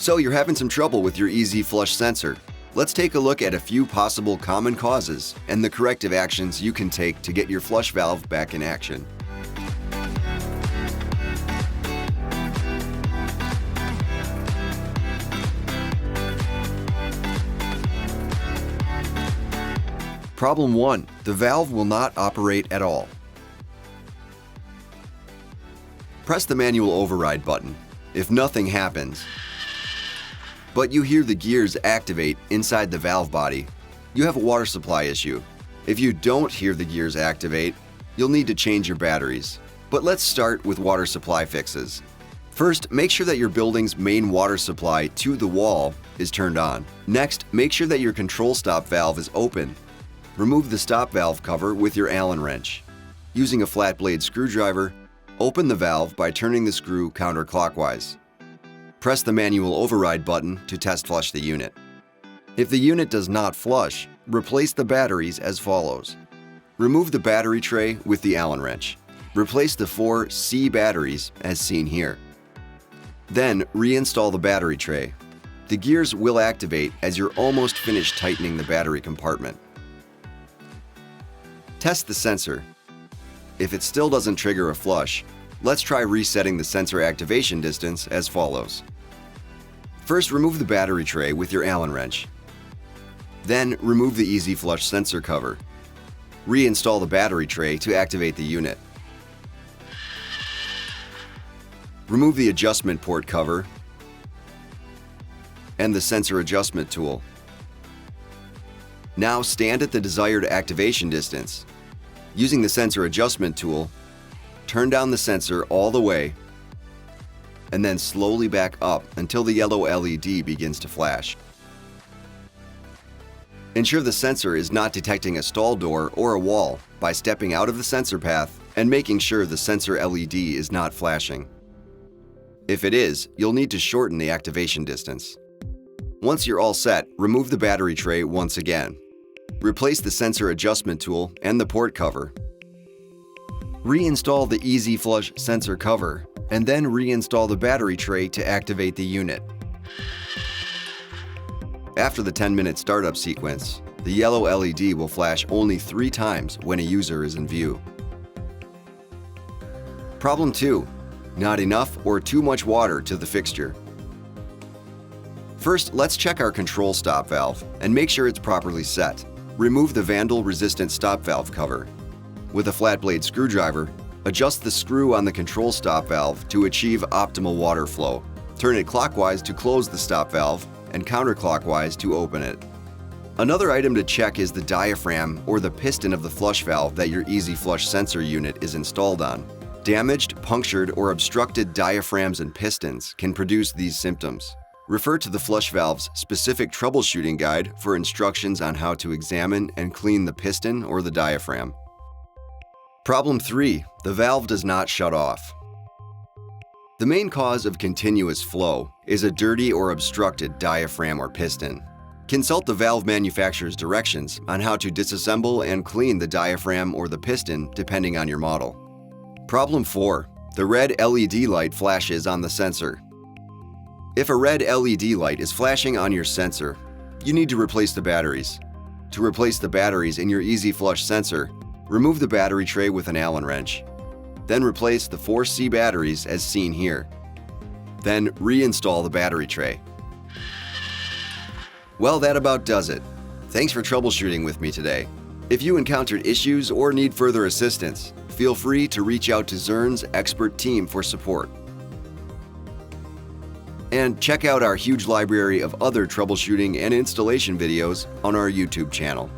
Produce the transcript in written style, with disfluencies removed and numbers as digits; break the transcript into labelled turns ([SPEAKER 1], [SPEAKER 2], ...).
[SPEAKER 1] So you're having some trouble with your easy flush sensor. Let's take a look at a few possible common causes and the corrective actions you can take to get your flush valve back in action. Problem 1. The valve will not operate at all. Press the manual override button. If nothing happens, but you hear the gears activate inside the valve body, you have a water supply issue. If you don't hear the gears activate, you'll need to change your batteries. But let's start with water supply fixes. First, make sure that your building's main water supply to the wall is turned on. Next, make sure that your control stop valve is open. Remove the stop valve cover with your Allen wrench. Using a flat blade screwdriver, open the valve by turning the screw counterclockwise. Press the manual override button to test flush the unit. If the unit does not flush, replace the batteries as follows. Remove the battery tray with the Allen wrench. Replace the 4 C batteries as seen here. Then reinstall the battery tray. The gears will activate as you're almost finished tightening the battery compartment. Test the sensor. If it still doesn't trigger a flush, let's try resetting the sensor activation distance as follows. First, remove the battery tray with your Allen wrench. Then, remove the Easy Flush sensor cover. Reinstall the battery tray to activate the unit. Remove the adjustment port cover and the sensor adjustment tool. Now stand at the desired activation distance. Using the sensor adjustment tool, turn down the sensor all the way and then slowly back up until the yellow LED begins to flash. Ensure the sensor is not detecting a stall door or a wall by stepping out of the sensor path and making sure the sensor LED is not flashing. If it is, you'll need to shorten the activation distance. Once you're all set, remove the battery tray once again. Replace the sensor adjustment tool and the port cover. Reinstall the Easy Flush sensor cover and then reinstall the battery tray to activate the unit. After the 10-minute startup sequence, the yellow LED will flash only 3 times when a user is in view. Problem 2. Not enough or too much water to the fixture. First, let's check our control stop valve and make sure it's properly set. Remove the vandal-resistant stop valve cover. With a flat blade screwdriver, adjust the screw on the control stop valve to achieve optimal water flow. Turn it clockwise to close the stop valve and counterclockwise to open it. Another item to check is the diaphragm or the piston of the flush valve that your Easy Flush sensor unit is installed on. Damaged, punctured, or obstructed diaphragms and pistons can produce these symptoms. Refer to the flush valve's specific troubleshooting guide for instructions on how to examine and clean the piston or the diaphragm. Problem 3. The valve does not shut off. The main cause of continuous flow is a dirty or obstructed diaphragm or piston. Consult the valve manufacturer's directions on how to disassemble and clean the diaphragm or the piston depending on your model. Problem 4. The red LED light flashes on the sensor. If a red LED light is flashing on your sensor, you need to replace the batteries. To replace the batteries in your Easy Flush sensor, remove the battery tray with an Allen wrench. Then replace the 4 C batteries as seen here. Then reinstall the battery tray. Well, that about does it. Thanks for troubleshooting with me today. If you encountered issues or need further assistance, feel free to reach out to Zurn's expert team for support. And check out our huge library of other troubleshooting and installation videos on our YouTube channel.